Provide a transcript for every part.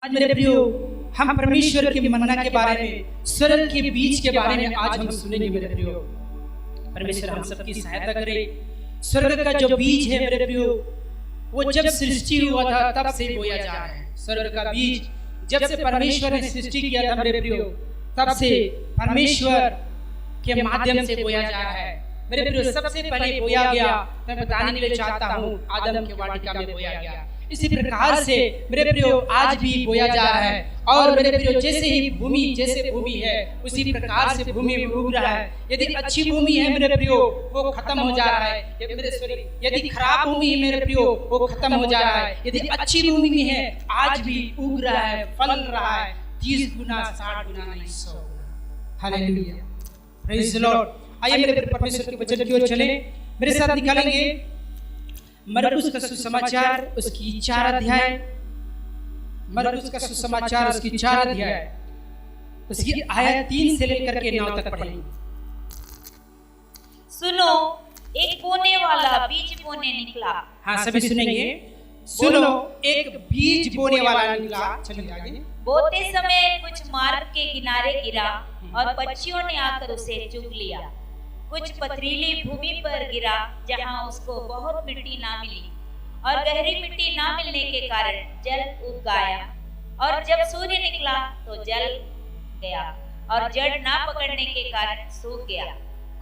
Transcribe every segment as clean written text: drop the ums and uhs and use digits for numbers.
आज मेरे प्रियो, हम परमेश्वर के मन्ना के बारे में, स्वर्ग के बीज के बारे में आज हम सुनेंगे मेरे प्रियो। परमेश्वर हम सबकी सहायता करे। स्वर्ग का जो बीज है मेरे प्रियो, वो जब सृष्टि हुआ था तब से बोया जा रहा है। स्वर्ग का बीज जब से परमेश्वर ने सृष्टि किया था मेरे प्रियो, तब से परमेश्वर के माध्यम से बोया जा रहा है मेरे प्रियो। सबसे पहले बोया गया, मैं बताने के लिए चाहता हूँ, आदम की वाटिका में बोया गया। इसी प्रकार से मेरे प्रियो आज भी बोया जा रहा है। और मेरे प्रियो जैसे भूमि है उसी प्रकार से भूमि में उग रहा है। यदि अच्छी भूमि है मेरे प्रियो, वो खत्म हो जा रहा है। यदि खराब भूमि है मेरे प्रियो, वो खत्म हो जा रहा है। यदि अच्छी भूमि है, आज भी उग रहा है, फल रहा है, 30 गुना, 60 गुना, नहीं 100 गुना। Hallelujah, praise the Lord. आइए मेरे परमेश्वर के वचन की ओर चले, मेरे साथ निकालेंगे मरकुस का सुसमाचार उसकी 4 अध्याय। मरकुस का सुसमाचार उसकी 4 अध्याय, उसकी आयत 3 से लेकर के 9 तक पढ़ेंगे। सुनो, एक बोने वाला बीज बोने निकला। हाँ, सभी सुनेंगे। सुनो, एक बीज बोने वाला निकला। चलिए आगे। बोते समय कुछ मार्ग के किनारे गिरा और पक्षियों ने आकर उसे चुग लिया। कुछ पथरीली भूमि पर गिरा जहां उसको बहुत मिट्टी ना मिली, और गहरी मिट्टी ना मिलने के कारण जल उग गया, और जब सूर्य निकला तो जल गया और जड़ ना पकड़ने के कारण सूख गया।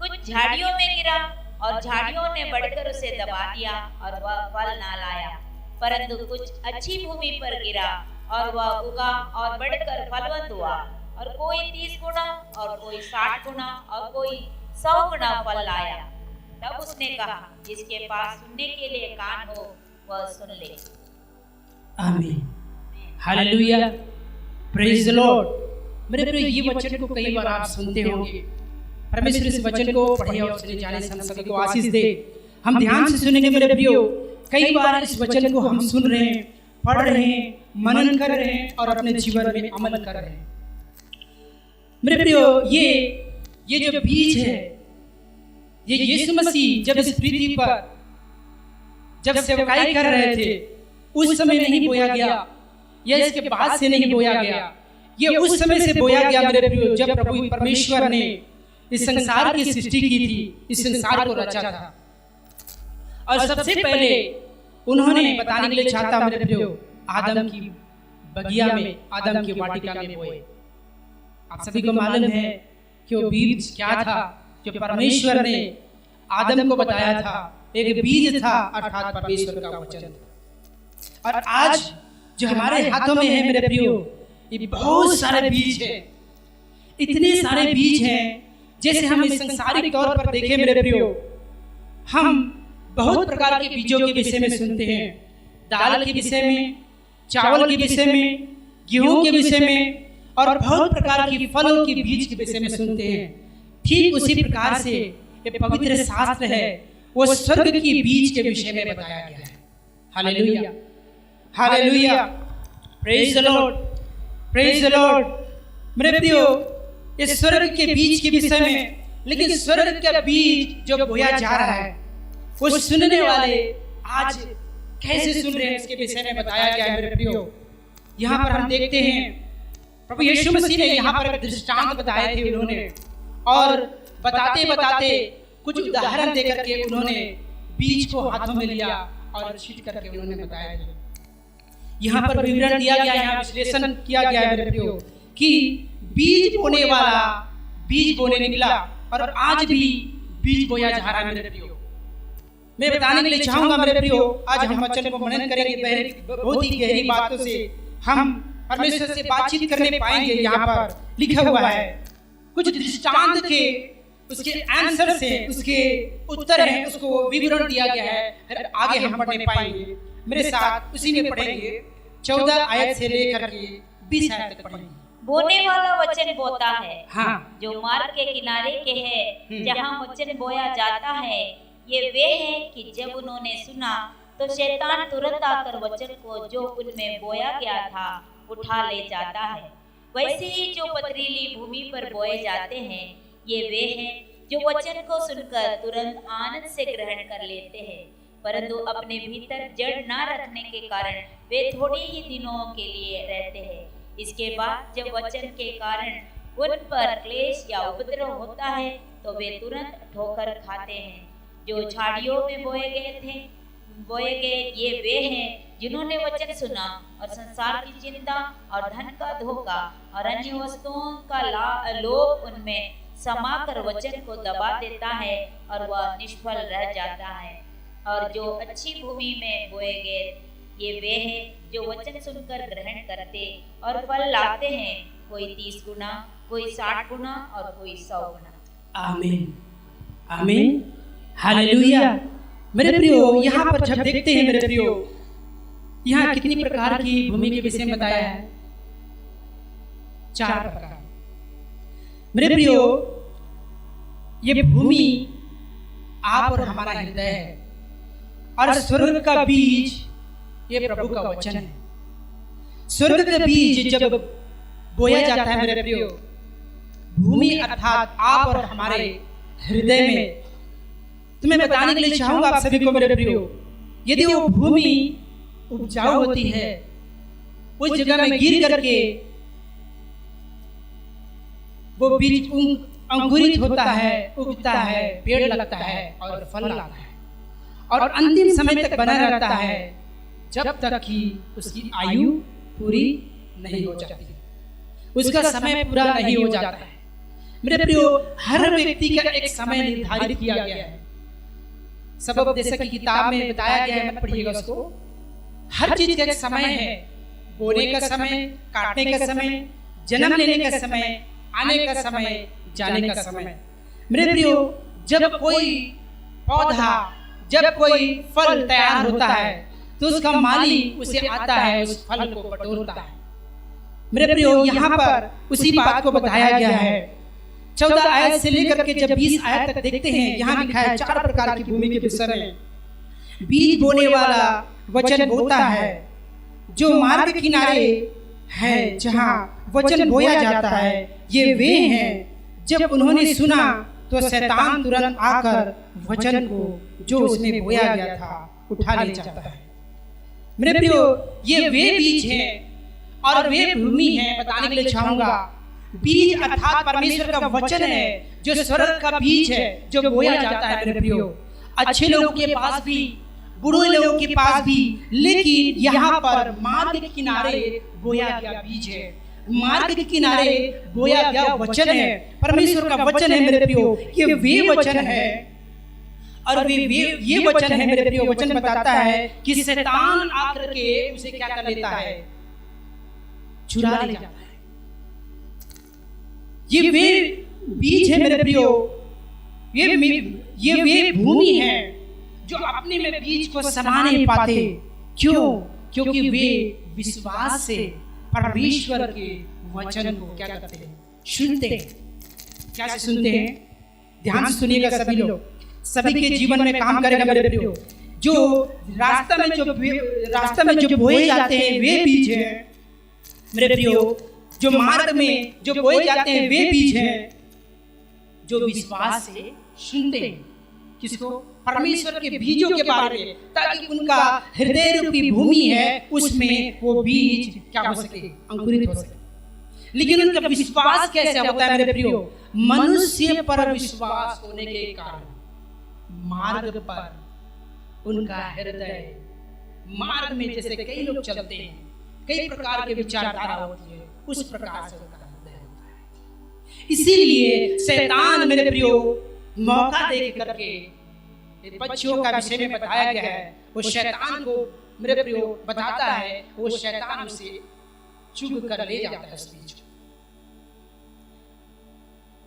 कुछ झाड़ियों में गिरा और झाड़ियों ने बढ़कर उसे दबा दिया और वह फल ना लाया। परंतु कुछ अच्छी भूमि पर गिरा और वह उगा और बढ़कर फलवंत हुआ, और कोई 30 गुना और कोई 60 गुना और कोई 100 गुना फल लाया। तब उसने कहा, जिसके पास सुनने के लिए कान हो वह सुन ले। आमीन, हालेलुया, प्रेज द लॉर्ड। मेरे प्रियो, ये वचन को कई बार आप सुनते होंगे। परमेश्वर इस वचन को पढ़े और सुने जाने से हम सभी को आशीष दे। हम ध्यान से सुनेंगे मेरे प्रियो। कई बार इस वचन को हम सुन रहे हैं, पढ़ रहे हैं, मनन कर रहे हैं और अपने जीवन में अमल कर रहे हैं मेरे प्रियो। ये जो बीज है, ये यीशु मसीह जब इस पृथ्वी पर जब सेवकाई कर रहे थे उस समय नहीं बोया गया, या इसके बाद से नहीं बोया गया। ये उस समय से बोया गया मेरे प्रियो, जब प्रभु परमेश्वर ने इस संसार की सृष्टि की थी, इस संसार को रचा था। और सबसे पहले उन्होंने बताने के लिए चाहता मेरे प्रियो, आदम की बगिया में, आदम की वाटिका में बोए। आप सभी को मालूम है कि वो बीज क्या था जो परमेश्वर ने आदम को बताया था। एक बीज था, अर्थात परमेश्वर का वचन। और आज जो हमारे हाथों में है मेरे प्रियो, ये बहुत सारे बीज हैं। इतने सारे बीज हैं, जैसे हम इस संसारिक तौर पर देखें मेरे प्रियो, हम बहुत प्रकार के बीजों के विषय में सुनते हैं। दाल के विषय में, चावल के विषय में, गेहूं के विषय में, और बहुत प्रकार की फलों के बीज के विषय में सुनते हैं। ठीक उसी प्रकार से ये पवित्र शास्त्र है, वो स्वर्ग की बीज के विषय में बताया गया है। Hallelujah, hallelujah, praise the Lord, praise the Lord. मेरे प्रियो, इस स्वर्ग के बीज के विषय में, लेकिन स्वर्ग का बीज जो बोया जा रहा है, वो सुनने वाले आज कैसे सुन रहे हैं इसके विषय में बताया गया है मेरे प्रियो। यहाँ पर हम देखते हैं प्रभु यीशु मसीह ने यहाँ पर दृष्टांत बताए थे उन्होंने, और बताते बताते कुछ उदाहरण देकर के उन्होंने बीज को हाथों में लिया और छींट करके उन्होंने बताया। यहाँ पर विवरण दिया गया है, यहाँ विश्लेषण किया गया है मेरे प्रियो कि बीज बोने वाला बीज बोने निकला, और आज भी बीज बोया जा रहा है मेरे प्रियो। मैं बताने के लिए चाहूंगा मेरे प्रियो, आज हम वचन को मनन करेंगे, बहुत ही गहरी बातों से हम परमेश्वर से बातचीत करने पाएंगे। यहाँ पर लिखा हुआ है, कुछ दृष्टांत के उसके आंसर से, उसके उत्तर हैं, उसको विवरण दिया गया है। आगे हम पढ़ने पाएंगे। मेरे साथ उसी में पढ़ेंगे, 14 आयत से लेकर के 20 आयत तक पढ़ेंगे। बोने वाला वचन बोता है, हाँ, जो मार्ग के किनारे के है, जहाँ वचन बोया जाता है। ये वे हैं कि जब उन्होंने सुना तो शैतान तुरंत आकर वचन को जो उनमें बोया गया था उठा ले जाता है। वैसे ही जो पथरीली भूमि पर बोए जाते हैं, ये वे हैं जो वचन को सुनकर तुरंत आनंद से ग्रहण कर लेते हैं, परंतु अपने भीतर जड़ न रखने के कारण वे थोड़े ही दिनों के लिए रहते हैं। इसके बाद जब वचन के कारण उन पर क्लेश या उपद्रव होता है तो वे तुरंत ठोकर खाते हैं। जो झाड़ियों में बोए गए ये वे हैं जिन्होंने वचन सुना और संसार की चिंता और धन का धोखा और अन्य वस्तुओं का लोभ उनमें समाकर वचन को दबा देता है और वह निष्फल रह जाता है। और जो अच्छी भूमि में बोए गए ये वे हैं जो वचन सुनकर ग्रहण करते और फल लाते हैं, कोई 30 गुना, कोई 60 गुना और कोई 100 गुना। आमीन, आमीन, हालेलुया। मेरे प्रियो, यहाँ पर जब देखते हैं मेरे प्रियो, यहाँ कितनी प्रकार की भूमि के विषय में बताया है? 4 प्रकार। मेरे प्रियो, ये भूमि आप और हमारा हृदय है और स्वर्ग का बीज ये प्रभु का वचन है। स्वर्ग का बीज जब बोया जाता है मेरे प्रियो, भूमि अर्थात आप और हमारे हृदय में, तो मैं बताने के लिए चाहूंगा आप सभी को मेरे प्रियो, यदि वो भूमि उपजाऊ होती है, उस जगह में गिर करके वो बीज अंकुरित होता है, उगता है, पेड़ लगता है और फल लाता है और अंतिम समय तक बना रहता है जब तक कि उसकी आयु पूरी नहीं हो जाती, उसका समय पूरा नहीं हो जाता है। मेरे प्रियो, हर व्यक्ति का एक समय निर्धारित किया गया है। सबोपदेश की किताब में बताया गया है, मत पढ़िएगा उसको। हर चीज का एक समय है, बोने का समय, काटने का समय, जन्म लेने का समय, आने का समय, जाने का समय। मेरे प्रियो, जब कोई पौधा, जब कोई फल तैयार होता है तो उसका माली उसे आता है, उस फल को बटोरता है। मेरे प्रियो, यहाँ पर उसी बात को बताया गया है। 14 आयत से लेकर के जब 20 आयत तक देखते हैं, यहाँ लिखा है 4 प्रकार की भूमि के विषय में। बीज बोने वाला वचन बोता है, जो मार्ग के किनारे है जहाँ वचन बोया जाता है, ये वे हैं जब उन्होंने सुना तो शैतान तुरंत आकर वचन को जो उसमें बोया गया था उठा ले जाता है। मेरे प्रियो, ये वे बीज हैं और वे भूमि है। बताने के लिए चाहूंगा, बीज अर्थात परमेश्वर का वचन है जो स्वर्ग का बीज है जो बोया जाता है। मेरे प्रियो, अच्छे लोगों के पास भी, बुरे लोगों के पास भी, लेकिन यहाँ पर मार्ग के किनारे बोया गया बीज है, मार्ग के किनारे बोया गया वचन है, परमेश्वर का वचन है। मेरे प्रियो, ये वे वचन है और ये वचन है मेरे प्रियो। वचन बताता है कि शैतान आकर के उसे क्या कर लेता है, चुरा ले जाता है। ये वे बीज है मेरे प्रियो, ये वे भूमि है जो अपने में बीज को समा नहीं पाते। क्यों? क्योंकि वे विश्वास से परमेश्वर के वचन को क्या करते हैं, सुनते हैं। क्या से सुनते हैं? ध्यान से सुनिएगा सभी लोग, सभी के जीवन में काम करेगा मेरे प्रियो। जो रास्ता में जो बोए जाते हैं वे बीज हैं मेरे प्रियो। जो मार्ग में जो बोए जाते हैं वे बीज हैं जो विश्वास से सुनते हैं। किसको? परमेश्वर के बीजों के बारे में, ताकि उनका हृदय रूपी भूमि है उसमें वो बीज क्या हो सके, अंकुरित हो सके। लेकिन उनका विश्वास कैसे होता है मेरे प्रियो? मनुष्य पर विश्वास होने के कारण मार्ग पर उनका हृदय, मार्ग में जैसे कई लोग चलते हैं, कई प्रकार के विचारधारा होती है, उस प्रकार से उनका हृदय होता है। इसीलिए शैतान मेरे प्रियो मौका दे करके बच्चों का विषय में बताया गया है, वो शैतान को मेरे प्रियो बताता है, वो शैतान उसे चुग कर ले जाता है, उस बीज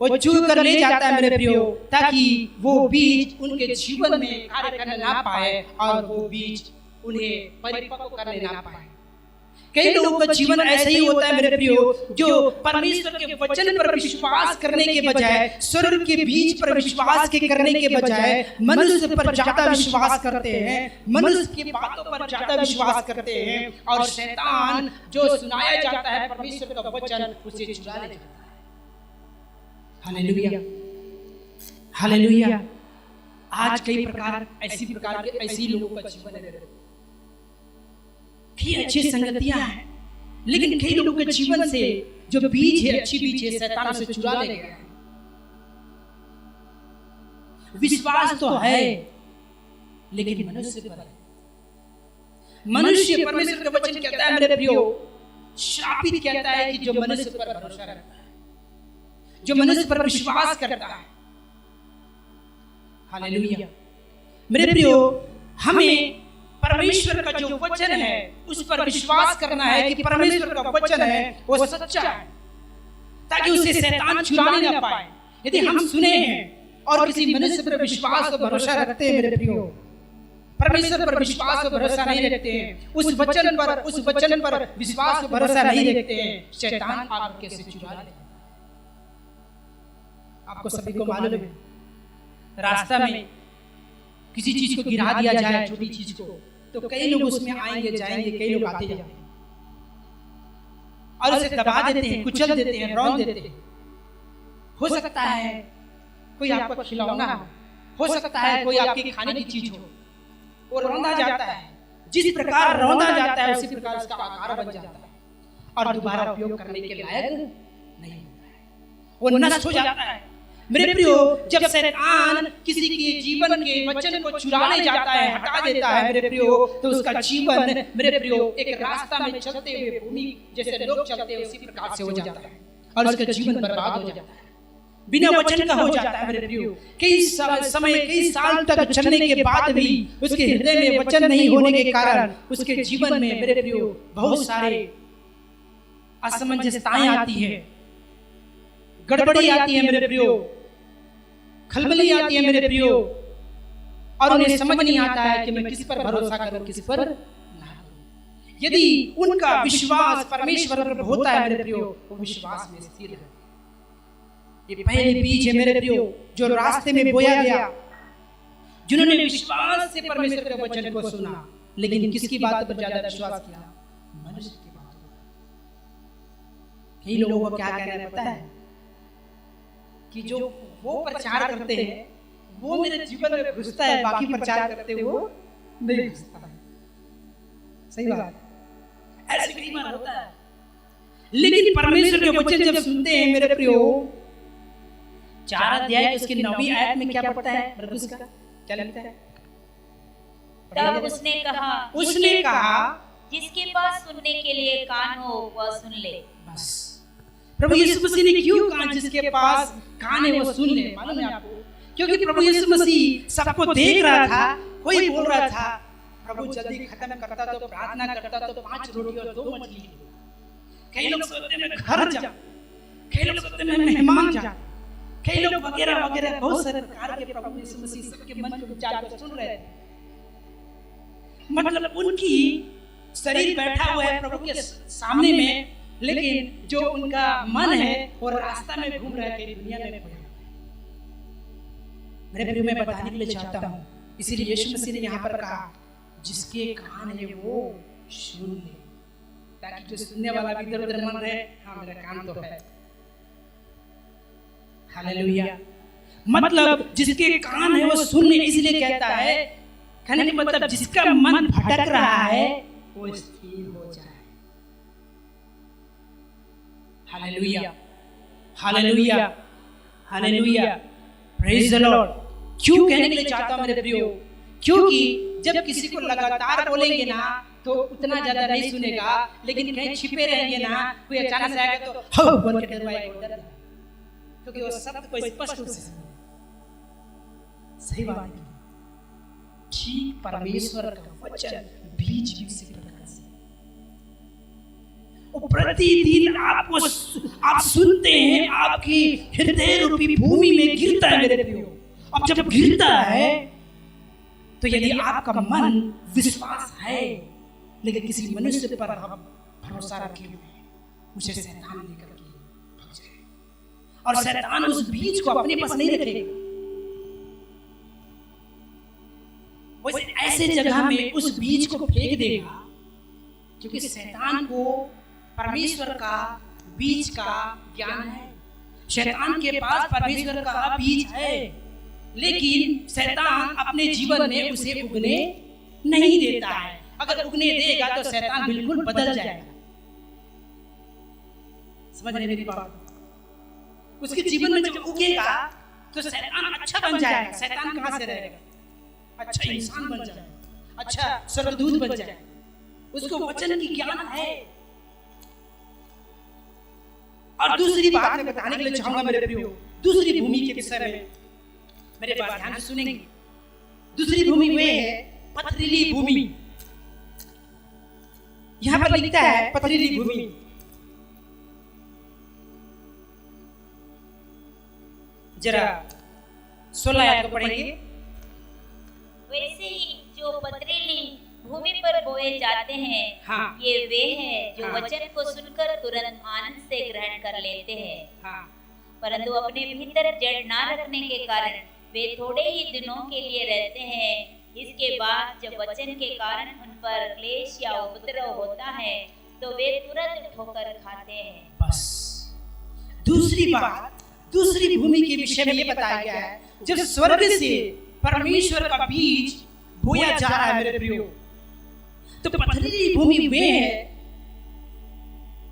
वो चुग कर ले जाता है मेरे प्रियो, ताकि वो बीज उनके जीवन में कार्य करने ना पाए और वो बीज उन्हें परिपक्व करने ना पाए। कई लोगों का जीवन ऐसा ही होता है मेरे प्रियो, जो परमेश्वर के वचन पर विश्वास करने के बजाय, स्वर्ग के बीज पर विश्वास के करने के बजाय मनुष्य पर ज्यादा विश्वास करते हैं, मनुष्य की बातों पर ज्यादा विश्वास करते हैं, और शैतान जो सुनाया जाता है परमेश्वर का वचन उसे चुरा ले जाता है। Hallelujah, hallelujah. आज कई प्रकार के ऐसी लोगों का जीवन है। कई अच्छी संगतियां हैं, लेकिन कई लोगों के जीवन से जो बीज है, अच्छी बीज है, शैतान से चुरा ले गया है। विश्वास तो है, लेकिन मनुष्य पर मनुष्य, परमेश्वर का वचन कहता है मेरे प्रियो, श्रापित कहता है कि जो मनुष्य पर भरोसा रखता है, जो मनुष्य पर विश्वास करता है। हालेलुया। मेरे प्रियो, हमें परमेश्वर का जो वचन है उस पर विश्वास करना है कि परमेश्वर का वचन है वो सच्चा है, ताकि उसे शैतान चुराने ना पाए। यदि हम सुने हैं और किसी मनुष्य पर विश्वास और भरोसा रखते हैं मेरे प्रियो, परमेश्वर पर विश्वास और भरोसा नहीं रखते हैं, उस वचन पर विश्वास और भरोसा नहीं रखते हैं, शैतान आपके से चुरा लेता है। आपको सभी को मालूम है, रास्ता में किसी चीज को गिरा दिया जाए, छोटी चीज को, तो कई लोग उसमें आएंगे जाएंगे, कई लोग आते जाते हैं और उसे दबा देते हैं, कुचल देते हैं, रौंद देते हैं। हो सकता है कोई आपका खिलौना हो सकता है कोई आपकी खाने की चीज हो, वो रौंदा जाता है। जिस प्रकार रौंदा जाता है उसी प्रकार उसका आकार बन जाता है और दोबारा उपयोग करने के लायक नहीं होता है, वो नष्ट हो जाता है। मेरे प्रियो, जब शैतान किसी के जीवन के वचन को चुराने जाता है, हटा देता है मेरे प्रियो, तो उसका जीवन मेरे प्रियो एक रास्ता में चलते हुए भूमि जैसे लोग चलते हैं उसी प्रकार से हो जाता है और उसका जीवन बर्बाद हो जाता है, बिना वचन का हो जाता है। मेरे प्रियो, कई साल तक चलने के बाद भी उसके हृदय में वचन नहीं होने के कारण उसके जीवन में मेरे प्रियो बहुत सारे असमंजसताएं आती है, गड़बड़ी आती है मेरे प्रियो, खलबली आती है मेरे प्रियो, और उन्हें समझ नहीं आता है कि मैं किस पर भरोसा करूं, किस पर ना करूं। यदि उनका विश्वास परमेश्वर पर होता है मेरे प्रियो, वो विश्वास में स्थिर है। ये पहले बीज है मेरे प्रियो जो रास्ते में बोया गया, जिन्होंने विश्वास से परमेश्वर के वचन को सुना, लेकिन किसकी बात पर ज्यादा विश्वास किया? मनुष्य की बात पर। कई लोगों को क्या कहना है पता है कि जो वो प्रचार करते हैं वो मेरे जीवन में घुसता है, बाकी प्रचार करते वो नहीं घुसता है। सही बात, ऐसे कई बार होता है। लेकिन परमेश्वर के वचन जब सुनते हैं मेरे प्रियो, 4 अध्याय उसकी 9वीं आयत में क्या पढ़ता है? प्रभु का क्या लिखता है? तब उसने कहा जिसके पास सुनने के लिए कान हो वह सुन ले। बस प्रभु यीशु मसीह ने क्यों कहा जिसके पास कान है वो सुन ले? मालूम है आपको? क्योंकि प्रभु यीशु मसीह सबको देख रहा था। कोई बोल रहा था प्रभु जल्दी खत्म करता तो प्रार्थना करता तो 5 रोटी और 2 मछली। कई लोग सोचते हैं मैं घर जा, कई लोग सोचते हैं मैं मेहमान जा, कई लोग वगैरह वगैरह बहुत सारे प्रकार के प्रभु यीशु मसीह सबके मन के विचार को सुन रहे थे। मतलब उनकी शरीर बैठा हुआ है प्रभु के सामने में, लेकिन जो उनका मन है वो रास्ता में घूम रहा है, दुनिया में। मेरे प्रिय, मैं बताने के लिए चाहता हूँ, इसीलिए यीशु मसीह ने यहाँ पर कहा जिसके कान है वो सुन ले, ताकि जो सुनने वाला भी इधर उधर मन रहे, हाँ मेरा कान तो है। हालेलुया। मतलब जिसके कान है वो सुन ले, इसलिए कहता है, कहने का मतलब जिसका मन भटक रहा है वो स्थिर हो जाए। Hallelujah, hallelujah, hallelujah, praise the Lord. क्यों कहने के लिए चाहता हूं मेरे प्रियो? क्योंकि जब किसी को लगातार बोलेंगे ना तो उतना ज्यादा नहीं सुनेगा, लेकिन कहीं छिपे रहेंगे ना, कोई अचानक से आएगा तो हो बोल के डरवाएगा, क्योंकि वो शब्द को स्पष्ट रूप से सुने। सही बात है। ठीक परमेश्वर का वचन बीज से प्रकार से प्रतिदिन आप सुनते हैं, आपकी हृदय रूपी भूमि में गिरता है मेरे प्रियो। अब जब गिरता है तो यदि आपका मन विश्वास है लेकिन किसी मनुष्य पर हम भरोसा रखे हुए हैं, उसे शैतान लेकर के भाग जाए और शैतान उस बीज को अपने पास नहीं रखेगा। वो ऐसे जगह में उस बीज को फेंक देगा, क्योंकि शैतान को परमेश्वर का बीज का ज्ञान है। शैतान के पास परमेश्वर का बीज है, लेकिन शैतान अपने जीवन में उसे उगने नहीं देता है। अगर उगने देगा तो शैतान बिल्कुल बदल जाएगा। समझ रहे मेरी बात? उसके जीवन में जब उगेगा तो शैतान अच्छा बन जाएगा। शैतान कहां से रहेगा? अच्छा इंसान बन जाएगा, अच्छा स्वर्गदूत बन जाएगा। उसको वचन की ज्ञान है। और दूसरी बात मैं बताने के लिए चाहूंगा मेरे प्रियो, दूसरी भूमि के विषय में मेरे बात ध्यान से सुनेंगे। दूसरी भूमि वे है पथरीली भूमि। यहां पर लिखता है पथरीली भूमि। जरा 16 आयत को पढ़ेंगे। वैसे ही जो पथरीली भूमि पर बोए जाते हैं, हाँ। ये वे हैं जो हाँ। वचन को सुनकर तुरंत आनंद से ग्रहण कर लेते हैं, हाँ। परंतु अपने भीतर जड़ ना रखने के कारण वे थोड़े ही दिनों के लिए रहते हैं। इसके बाद जब वचन के कारण उन पर क्लेश या उपद्रव होता है तो वे तुरंत ठोकर खाते हैं। बस दूसरी बात, दूसरी भूमि के विषय में ये बताया गया है, जब स्वर्ग से परमेश्वर का बीज बोया जा रहा है मेरे प्रियो, तो पथरीली भूमि वे है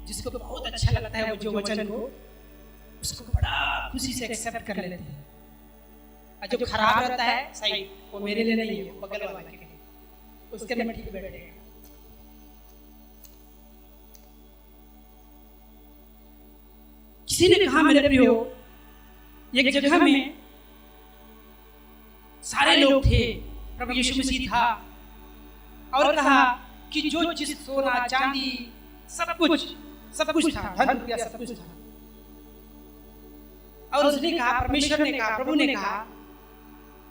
जिसको बहुत अच्छा लगता है, वो जो वचन को उसको बड़ा खुशी से एक्सेप्ट कर लेते हैं। और जो खराब रहता है सही, वो मेरे लिए नहीं है, बगल वाले के लिए, उसके में ठीक बैठेगा। किसी ने कहा मेरे प्रियो, एक जगह में सारे लोग थे, प्रभु यीशु मसीह था, और कहा कि जो जिस सोना चांदी सब कुछ था, धन रुपया सब कुछ था। और उसने कहा, परमेश्वर ने कहा, प्रभु ने कहा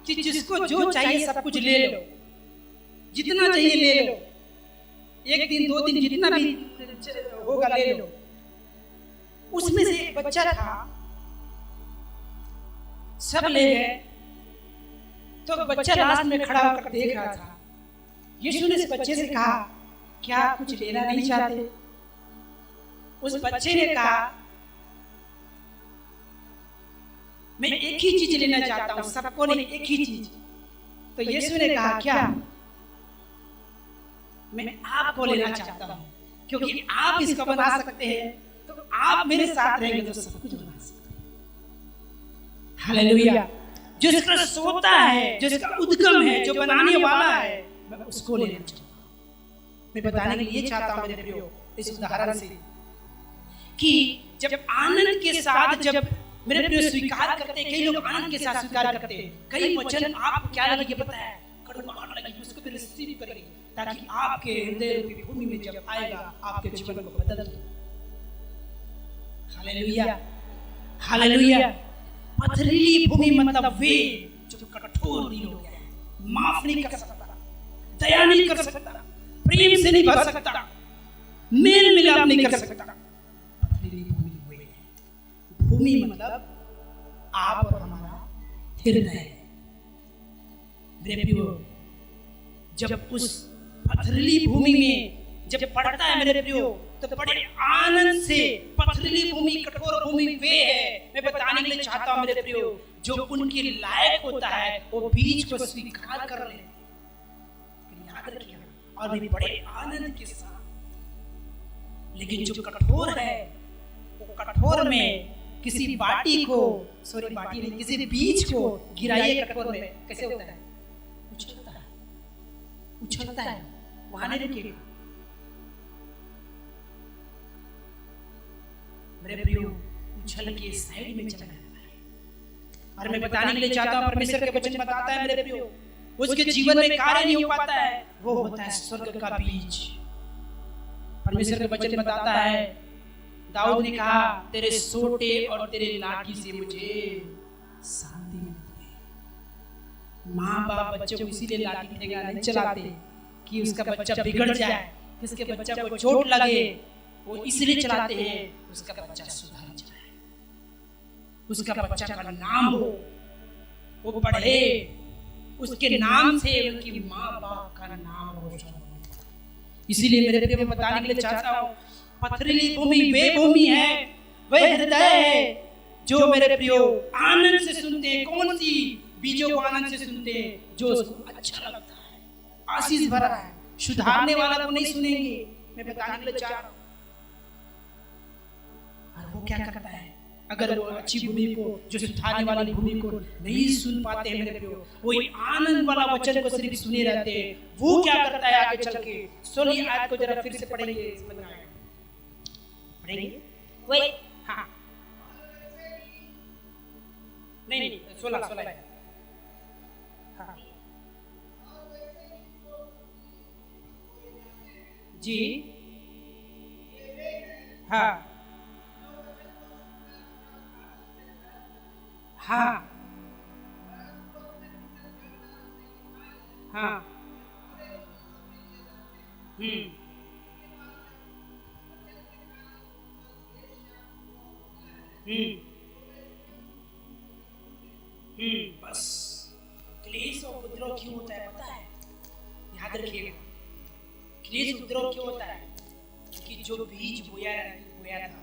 कि जिसको जो चाहिए सब कुछ ले लो, जितना चाहिए ले लो, एक दिन 2 दिन जितना भी होगा ले लो। उसमें से एक बच्चा था, सब ले गए, तो बच्चा लास्ट में खड़ा होकर देख रहा था। यीशु ने इस बच्चे से कहा, क्या कुछ लेना नहीं चाहते? उस बच्चे ने कहा, मैं एक ही चीज लेना चाहता हूं, सबको नहीं, एक ही चीज। तो यीशु ने कहा, क्या? मैं आपको लेना चाहता हूं, क्योंकि आप इसको बना सकते हैं, तो आप मेरे साथ रहेंगे तो सब कुछ बना सकते हैं। हालेलुया। जो इसका सोता है, जो इसका उद्गम है, जो बनाने वाला है, मैं उसको लेना चाहता हूं। मैं बताने के लिए चाहता हूं मेरे प्रियो इस उदाहरण से कि जब आनंद के साथ, जब मेरे प्रियो स्वीकार करते हैं, कई लोग आनंद के साथ स्वीकार करते हैं, कई वचन आपको क्या लगे पता है, कड़वाहट लगी, उसको भी रिसीव करेंगे, ताकि आपके हृदय रूपी भूमि में जब आएगा आपके जीवन को बदल दे। Hallelujah, hallelujah. पथरीली भूमि मतलब वे जो कठोर दिल हो गया, माफ नहीं कर सकता, दया नहीं कर सकता, प्रेम से नहीं भर सकता, मेल मिलाप नहीं कर सकता। पथरीली भूमि वे है। भूमि मतलब आप और हमारा हृदय। मेरे प्रियो, जब उस पथरीली भूमि में जब पड़ता है मेरे प्रियो, तो बड़े आनंद से, पथरीली भूमि, कठोर भूमि वे है, मैं बताने के लिए चाहता हूं मेरे प्रियो, जो उनके लायक होता है वो बीज को स्वीकार कर ले, याद रखिए, और भी बड़े आनंद के साथ। लेकिन जो कठोर है, वो कठोर में किसी बाटी को, सॉरी बाटी नहीं, किसी बीज को गिराइए कठोर में, कैसे होता है? उछलता है, उछलता है, वहां नहीं रुकेगा। मेरे प्रियो, उछल के साइड में चला जाता है। और मैं बताने के लिए चाहता हूं, परमेश्वर के वचन बताता है मेरे प्रियो, उसके जीवन में कार्य नहीं हो पाता है, वो होता है स्वर्ग का बीज। परमेश्वर के वचन बताता है, दाऊद ने कहा, तेरे सोटे और तेरे लाठी से मुझे शांति मिलती है। माँ बाप बच्चों को इसीलिए लाठी ठेंगा नहीं चलाते कि उसका बच्चा बिगड़ जाए, किसके बच्चा को चोट लगे, वो इसलिए चलाते हैं उसका बच्चा सुधर जाए, उसका बच्चा का नाम हो, वो पढ़े, उसके नाम से उनकी माँ बाप का नाम रोशन हो। इसीलिए मेरे प्रिय, मैं बताने के लिए चाहता हूँ, पथरीली भूमि वे भूमि है, वह हृदय है जो मेरे प्रियो आनंद से सुनते हैं। कौन सी? बीजों को आनंद से सुनते हैं, जो अच्छा लगता है, आशीष भरा है, सुधारने वाला को नहीं सुनेंगे। मैं बताने के लिए चाह रहा हूं। और वो क्या करता है, अगर वो अच्छी भूमि को, जो सुधारने वाली भूमि को नहीं सुन पाते हैं मेरे प्रियो, वो आनंद वाला वचन को सिर्फ सुने रहते हैं, वो क्या करता है आगे चल के? 16 आयत को जरा फिर से पढ़ेंगे, समझ में आएगा। पढ़ेंगे वही हाँ, नहीं 16 हाँ जी हाँ हाँ हाँ बस क्लेश और उपद्रव क्यों होता है पता है? याद रखिएगा, क्लेश उपद्रव क्यों होता है? क्योंकि जो बीज बोया था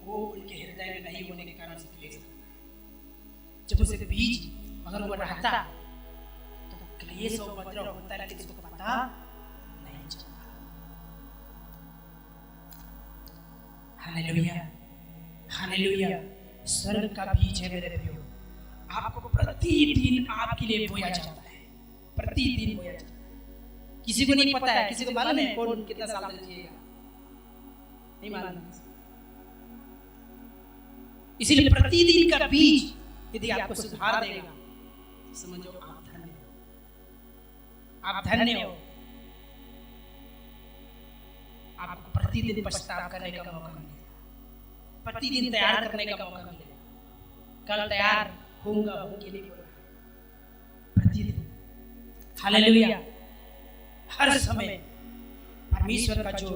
वो उनके हृदय में नहीं होने के कारण से क्लेश था। जब उसे बीज अगर वो रहता तो क्लेश और उपद्रव होता है, लेकिन उसको पता नहीं चलता। Hallelujah, hallelujah. स्वर्ग का बीज है मेरे प्रियो, आपको प्रतिदिन आपके लिए बोया जाता है, प्रतिदिन बोया जाता है। किसी को नहीं पता है, किसी को मालूम है कौन कितना साल तक जिएगा? नहीं मालूम। इसीलिए प्रतिदिन का बीज यदि आपको सुधार देगा, समझो आप धन्य हो, आप धन्य हो। आपको प्रतिदिन पश्चाताप करने का मौका मिलेगा, प्रतिदिन तैयार करने का मौका मिलेगा। कल तैयार होऊंगा होंगे नहीं बोला, प्रतिदिन। हालेलुया। हर समय परमेश्वर का जो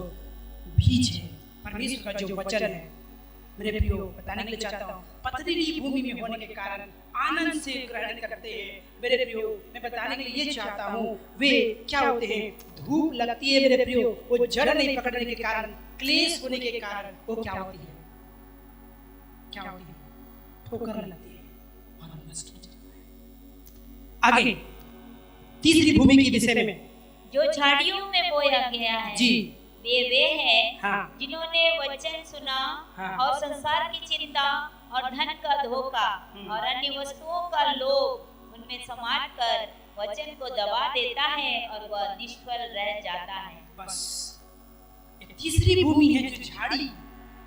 बीज है, परमेश्वर का जो वचन है मेरे प्रियो, बताने के लिए चाहता हूँ, पथरीली भूमि में होने के कारण आनंद से ग्रहण करते हैं मेरे प्रियो। मैं बताने के लिए ये चाहता हूँ, वे क्या होते हैं? धूप लगती है मेरे प्रियो, वो जड़ नहीं पकड़ने के कारण, क्लेश होने के कारण वो क्या होती है? क्या होती है? ठोकर लगती है और नष्ट हो जाता है। आगे तीसरी भूमि के विषय में, जो झाड़ियों में बोया गया है जी, वे हैं हाँ, जिन्होंने वचन सुना हाँ, और संसार की चिंता और धन का धोखा और अन्य वस्तुओं का लोभ उनमें समाट कर वचन को दबा देता है और वह निष्फल रह जाता है। बस ये तीसरी भूमि है, जो झाड़ी,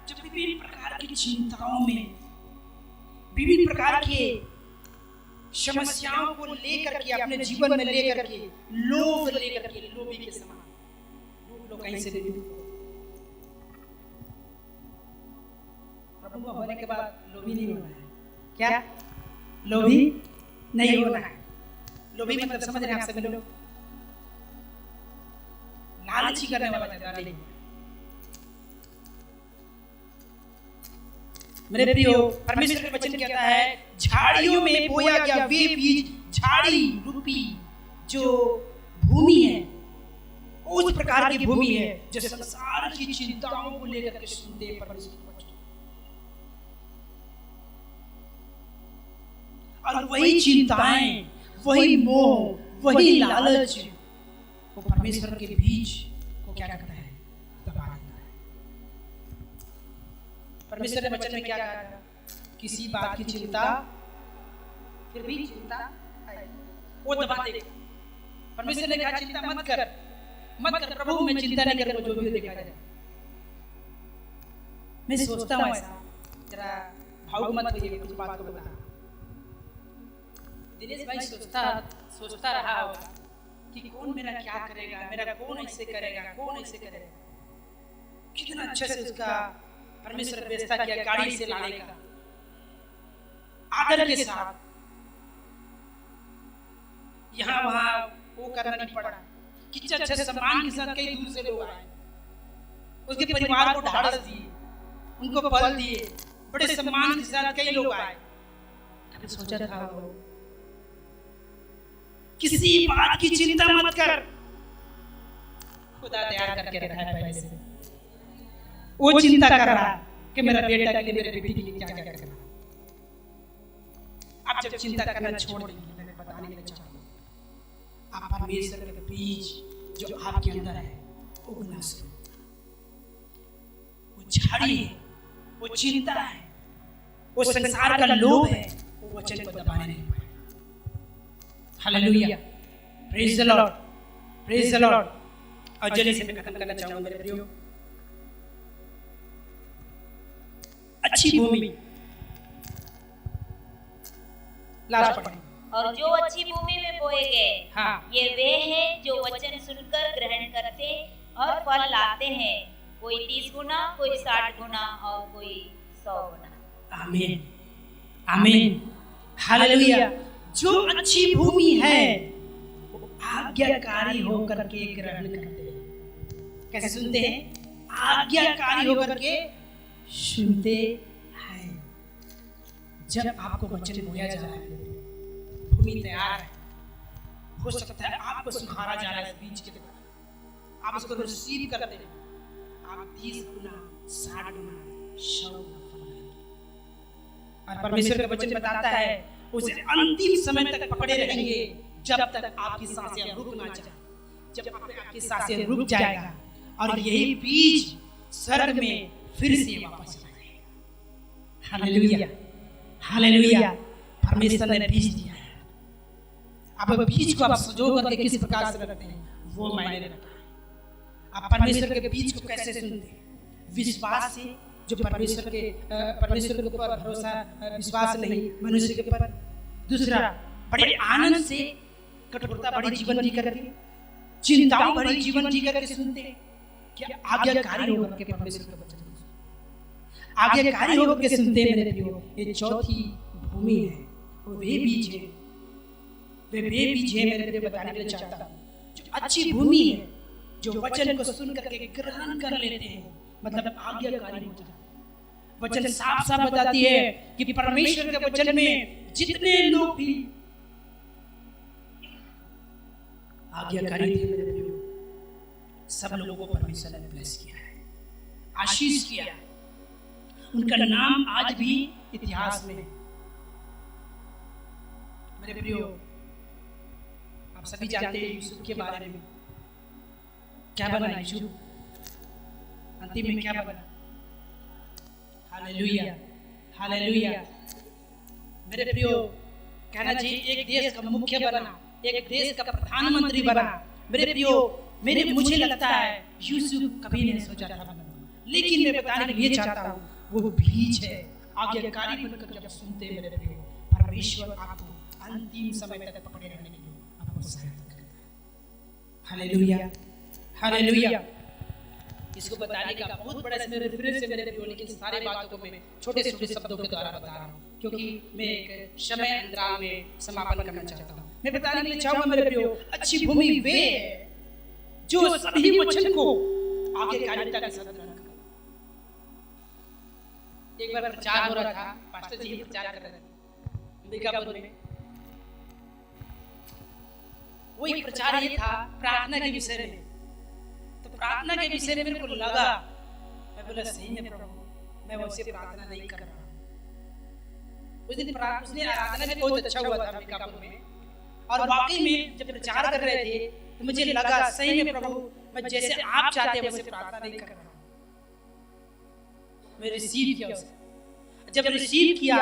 जो विभिन्न प्रकार की चिंताओं में, विभिन्न प्रकार के समस्याओं को लेकर के, अपने जीवन में लेकर के, लोभ लेकर के, लोभी के समान लोग कहीं से भी प्रभु होने के बाद लोभी नहीं होना है। क्या? लोभी नहीं होना है। लोभी मतलब समझ रहे हैं आप सभी लोग? लालची करने वाला ज्यादा नहीं। मेरे प्रियो, परमेश्वर का वचन कहता है, झाड़ियों में बोया गया वे बीज, झाड़ी रूपी जो भूमि है, उस प्रकार की भूमि है जो संसार की चिंताओं को लेकर के सुनते हैं परमेश्वर के वचन, और वही चिंताएं, वही मोह, वही लालच, वो परमेश्वर के बीज को क्या करता है? दबा देता है। परमेश्वर ने वचन में क्या कहा? किसी बात की चिंता, फिर भी चिंता वो दबा देगा। परमेश्वर ने कहा चिंता मत कर, मत कर प्रभु, मैं चिंता नहीं करूंगा, जो भी देखा जाए। मैं सोचता हूँ ऐसा, जरा भावुक मत होइए, कुछ बात को बता। दिनेश भाई सोचता रहा होगा कि कौन मेरा क्या करेगा, मेरा कौन ऐसे करेगा, कौन ऐसे करेगा। कितना अच्छे से उसका परमेश्वर व्यवस्था किया, गाड़ी से लाने का, आदर के साथ, यहाँ वहाँ वो करना नहीं पड़ा। कितना अच्छे सम्मान के साथ कई दूर से लोग आए, उसके परिवार को ढाढ़स दिए, उनको पल दिए, बड़े सम्मान के साथ कई लोग आए। कभी सोचा था वो, किसी बात की चिंता मत कर, खुदा तैयार करके रखा है पहले से। वो चिंता कर रहा है कि मेरा बेटा के लिए, मेरे बेटी के लिए क्या क्या करना। आप जब चिंता करना छोड़ देंगे, बताने के लिए चाहता हूँ, आप परमेश्वर के बीज जो आपके अंदर है उगना शुरू। वो झाड़ी है, वो चिंता है, वो संसार का लोभ है, वो वचन को दबाने नहीं पाए। Hallelujah, praise the Lord, praise the Lord. और जल्दी से मैं खत्म करना चाहूंगा मेरे प्रियो। अच्छी भूमि, लास्ट पढ़ें। और जो अच्छी भूमि में बोए गए, हाँ, ये वे हैं जो वचन सुनकर ग्रहण करते और फल लाते हैं, कोई 30 गुना, कोई 60 गुना और कोई 100 गुना। आमीन, आमीन, हालेलुया। जो अच्छी भूमि है वो आज्ञाकारी होकर के ग्रहण करते हैं। कैसे सुनते हैं? आज्ञाकारी होकर के सुनते हैं। जब आपको वचन बोया जा रहा है, भूमि तैयार है, हो सकता है आपको सुखारा जा रहा है बीज के द्वारा, आप उसको रिसीव करते हैं, आप 30 गुना, 60 गुना, 100 गुना फल पाएंगे। और परमेश्वर का वचन बताता है उसे अंतिम समय तक पकड़े रहेंगे, जब तक आपकी सांसें रुक ना जाए। जब आपकी सांसें रुक जाएगा और यही बीज स्वर्ग में फिर से वापस आएगा। Hallelujah, hallelujah. परमेश्वर ने बीज दिया है। अब बीज को आप सजो करके किस प्रकार से रखते हैं वो मायने रखता है। आप परमेश्वर के बीज को कैसे सुनते हैं? विश्वास से, जो परमेश्वर के ऊपर भरोसा, विश्वास नहीं मनुष्य के ऊपर। दूसरा, बड़े आनंद से, कठोरता भरी जीवन जी करके, चिंताओं भरी जीवन जी करके सुनते हैं। क्या आज्ञाकारी होकर के परमेश्वर का वचन आज्ञाकारी होकर के सुनते हैं मेरे प्रियो। ये चौथी भूमि है, वो वे बीज है, वे बीज है मेरे प्रियो। बताने के लिए चाहता हूँ जो अच्छी भूमि है, जो वचन को सुन करके ग्रहण कर लेते हैं, मतलब आज्ञाकारी हो जाता है। वचन साफ साफ बताती है कि परमेश्वर के वचन में जितने लोग भी आज्ञाकारी थे मेरे प्रियो, सब लोगों को परमेश्वर ने ब्लेस किया है, आशीष किया है। उनका नाम आज भी इतिहास में है मेरे प्रियो। आप सभी जानते हैं यूसुफ के बारे में, क्या बना यूसुफ, अंतिम में क्या बना। Hallelujah, hallelujah. मेरे प्रियो, कहना चाहिए एक देश का मुख्य बना, एक देश का प्रधानमंत्री बना। मेरे प्रियो, मुझे लगता है यूसुफ कभी नहीं सोचा था बनना, लेकिन मैं बताने के लिए चाहता हूँ वो बीज है। आज्ञाकारी बनकर जब सुनते हैं मेरे प्रियो, परमेश्वर आपको अंतिम समय तक पकड़े रहने के लिए आपको सहायता करता है। Hallelujah, hallelujah. इसको बताने का बहुत बड़ा मेरे प्रियो, लेकिन सारे बातों को मैं छोटे छोटे शब्दों के द्वारा बता रहा हूँ, क्योंकि मैं एक समय अंतराल में समापन करना चाहता हूँ। मैं बताने के लिए चाहूंगा मेरे प्रियो, अच्छी भूमि वे है जो सभी वचन को आज्ञाकारिता के साथ ग्रहण करे। एक बार प्रचार हो रहा था, पास्टर जी प्रचार कर रहे थे अंबिकापुर में। वही प्रचार ये था प्रार्थना के विषय में। तो प्रार्थना के विषय में मेरे को लगा, मैं बोला सही में प्रभु, मैं वैसे प्रार्थना नहीं कर रहा। उस दिन आराधना में बहुत अच्छा हुआ था अंबिकापुर में, और वाकई में जब प्रचार कर रहे थे तो मुझे लगा सही में प्रभु, मैं जैसे आप चाहते हैं वैसे प्रार्थना नहीं कर रहा। मैं रिसीव किया उसे। जब रिसीव किया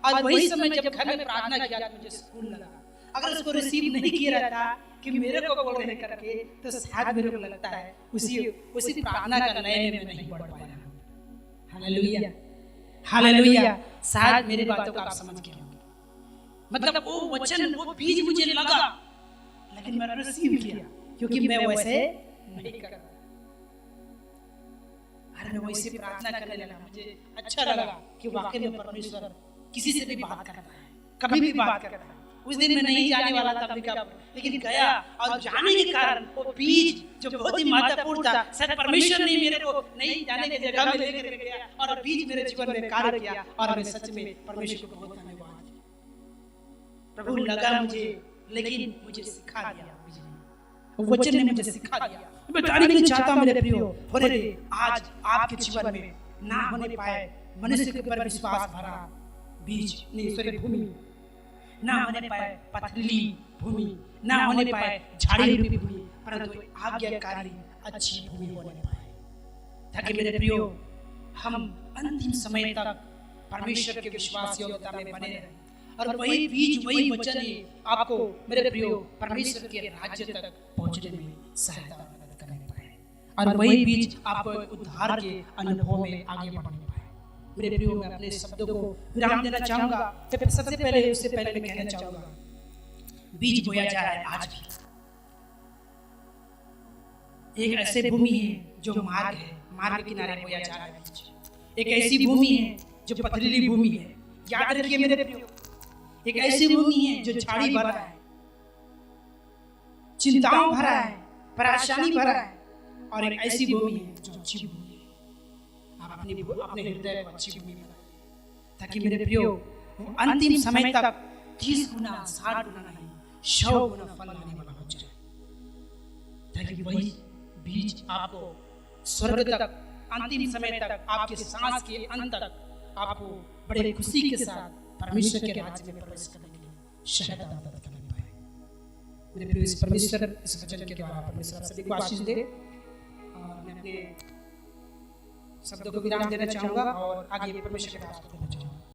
और वही समय जब घर में प्रार्थना किया तो मुझे सुकून लगा। अगर उसको रिसीव नहीं किया रहता कि मेरे को बोल नहीं करके, तो शायद मेरे को लगता है उसी प्रार्थना का नए में नहीं बढ़ पाया। Hallelujah, hallelujah. शायद मेरी बातों को आप समझ गए होंगे। मतलब वो वचन, वो बीज मुझे लगा, लेकिन मैंने रिसीव किया क्योंकि मैं वैसे नहीं कर रहा। मैं वैसे प्रार्थना करने लगा। मुझे अच्छा लगा कि वाकई में परमेश्वर किसी से भी बात करता है, कभी भी बात करता है। उस दिन मैं नहीं जाने वाला था अंबिकापुर, लेकिन गया, और जाने के कारण वो बीज जो बहुत ही महत्वपूर्ण था, शायद परमेश्वर ने मेरे को नहीं जाने की जगह में लेकर गया और बीज मेरे जीवन में कार्य किया। और मैं सच में परमेश्वर को बहुत धन्यवाद। प्रभु लगा मुझे, लेकिन मुझे सिखा दिया, वचन ने मुझे सिखा दिया। मैं बताने के लिए चाहता हूं मेरे प्रियो, आज आपके जीवन में ना होने पाए मनुष्य के ऊपर विश्वास भरा बीज नहीं, सॉरी भूमि, ना होने पाए पथरीली भूमि, ना होने पाए झाड़ी रूपी भूमि, परंतु आज्ञाकारी अच्छी भूमि होने पाए, ताकि मेरे प्रियो हम अंतिम समय तक परमेश्वर के विश्वास योग्यता में बने रहें और वही बीज वही वचन ही आपको मेरे प्रियो परमेश्वर के राज्य तक पहुंचने में सहायता मदद करने पाए और वही बीज आपको उद्धार के अनुभव में आगे बढ़ने पाए। मेरे प्रियो मैं अपने शब्दों को विराम देना चाहूंगा। सबसे पहले मैं कहना चाहूंगा, बीज बोया जा रहा है आज भी। एक ऐसे भूमि है जो मार्ग है, मार्ग के किनारे बोया जा रहा है बीज। एक ऐसी भूमि है जो पथरीली भूमि है, याद रखिए मेरे प्रियो। एक ऐसी भूमि है जो झाड़ी भरा है, चिंताओं भरा है, परेशानी भरा है, और एक ऐसी भूमि है जो अच्छी भूमि है। आप अपने हृदय को अच्छी भूमि बनाएं, ताकि मेरे प्रियो वो अंतिम समय तक 30 गुना 60 गुना नहीं 100 गुना फल लाने वाला हो जाए, ताकि वही बीज आपको स्वर्ग तक अंतिम समय तक आपके सांस के अंत तक आपको बड़े खुशी के साथ परमेश्वर के राज्य में प्रवेश करने के लिए सहायता मदद कर पाए। मेरे प्रिय परमेश्वर इस वचन के द्वारा परमेश्वर सभी को आशीष दे। और मैं अपने शब्दों को विराम देना चाहूंगा और आगे परमेश्वर के पास देना चाहूंगा।